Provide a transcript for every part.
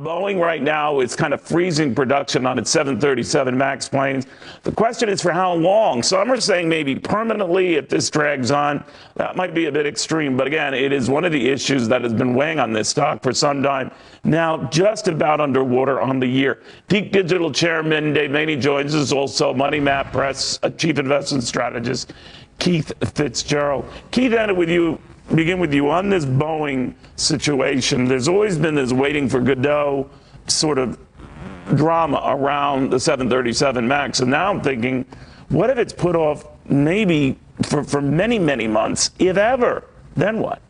Boeing right now is kind of freezing production on its 737 MAX planes. The question is for how long? Some are saying maybe permanently if this drags on. That might be a bit extreme, but again, it is one of the issues that has been weighing on this stock for some time. Now, just about underwater on the year. Peak Digital Chairman Dave Maney joins us, also Money Map Press Chief Investment Strategist Keith Fitzgerald. Keith, begin with you on this Boeing situation. There's always been this waiting for Godot sort of drama around the 737 MAX. And now I'm thinking, what if it's put off maybe for many, many months, if ever? Then what?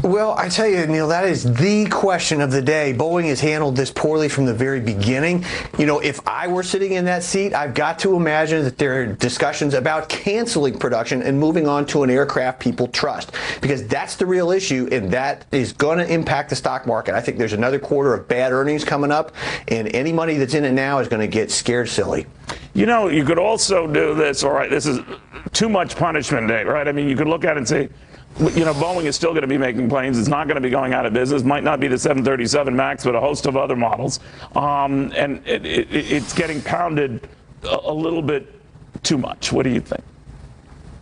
Well, I tell you, Neil, that is the question of the day. Boeing has handled this poorly from the very beginning. You know, if I were sitting in that seat, I've got to imagine that there are discussions about canceling production and moving on to an aircraft people trust, because that's the real issue, and that is going to impact the stock market. I think there's another quarter of bad earnings coming up, and any money that's in it now is going to get scared silly. You know, you could also do this, all right, this is too much punishment day, right? I mean, you could look at it and say, you know, Boeing is still going to be making planes. It's not going to be going out of business. Might not be the 737 MAX, but a host of other models. And it's getting pounded a little bit too much. What do you think?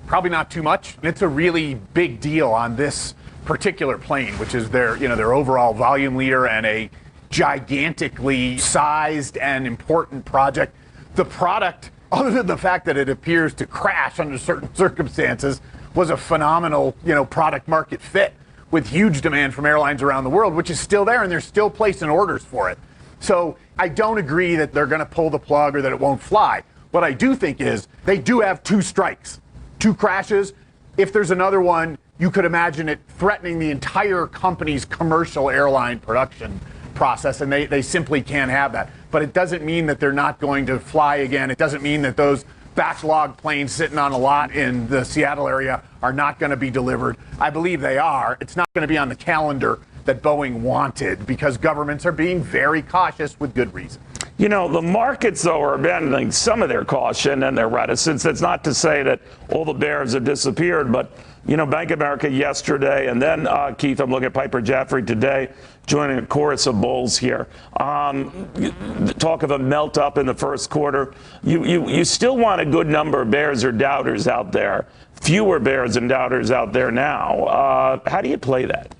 Probably not too much. It's a really big deal on this particular plane, which is their overall volume leader and a gigantically sized and important project. The product, other than the fact that it appears to crash under certain circumstances, was a phenomenal, product market fit with huge demand from airlines around the world, which is still there, and they're still placing orders for it. So I don't agree that they're going to pull the plug or that it won't fly. What I do think is they do have two strikes, two crashes. If there's another one, you could imagine it threatening the entire company's commercial airline production process, and they simply can't have that. But it doesn't mean that they're not going to fly again. It doesn't mean that those backlog planes sitting on a lot in the Seattle area are not going to be delivered. I believe they are. It's not going to be on the calendar that Boeing wanted because governments are being very cautious with good reason. You know, the markets, though, are abandoning some of their caution and their reticence. That's not to say that all the bears have disappeared, but, Bank of America yesterday, and then, Keith, I'm looking at Piper Jaffray today, joining a chorus of bulls here. Talk of a melt up in the first quarter. You still want a good number of bears or doubters out there. Fewer bears and doubters out there now. How do you play that?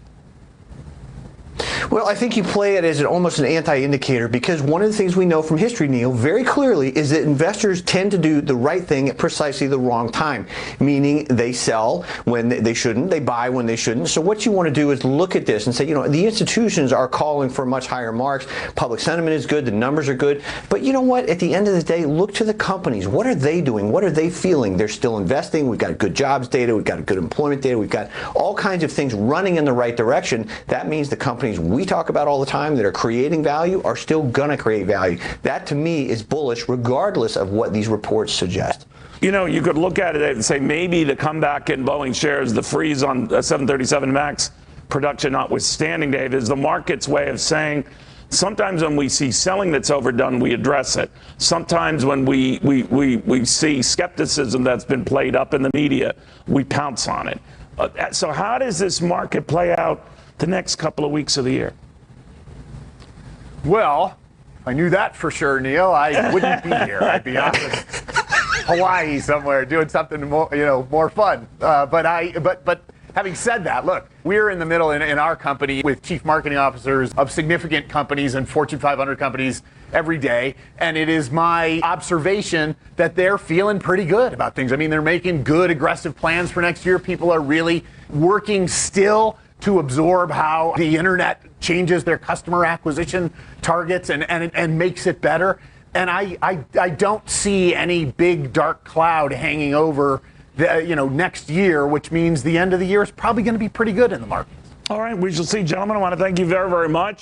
Well, I think you play it as almost an anti-indicator, because one of the things we know from history, Neil, very clearly is that investors tend to do the right thing at precisely the wrong time, meaning they sell when they shouldn't, they buy when they shouldn't. So what you want to do is look at this and say, the institutions are calling for much higher marks. Public sentiment is good. The numbers are good. But you know what? At the end of the day, look to the companies. What are they doing? What are they feeling? They're still investing. We've got good jobs data. We've got good employment data. We've got all kinds of things running in the right direction. That means the companies we talk about all the time that are creating value are still going to create value. That, to me, is bullish regardless of what these reports suggest. You could look at it and say maybe the comeback in Boeing shares, the freeze on 737 MAX production notwithstanding, Dave, is the market's way of saying sometimes when we see selling that's overdone, we address it. Sometimes when we see skepticism that's been played up in the media, we pounce on it. So how does this market play out the next couple of weeks of the year? Well, if I knew that for sure, Neil, I wouldn't be here. I'd be out in Hawaii somewhere doing something more fun. But having said that, look, we're in the middle in our company with chief marketing officers of significant companies and Fortune 500 companies every day. And it is my observation that they're feeling pretty good about things. I mean, they're making good, aggressive plans for next year. People are really working still to absorb how the internet changes their customer acquisition targets and makes it better. And I don't see any big dark cloud hanging over next year, which means the end of the year is probably going to be pretty good in the markets. All right, we shall see. Gentlemen, I want to thank you very, very much.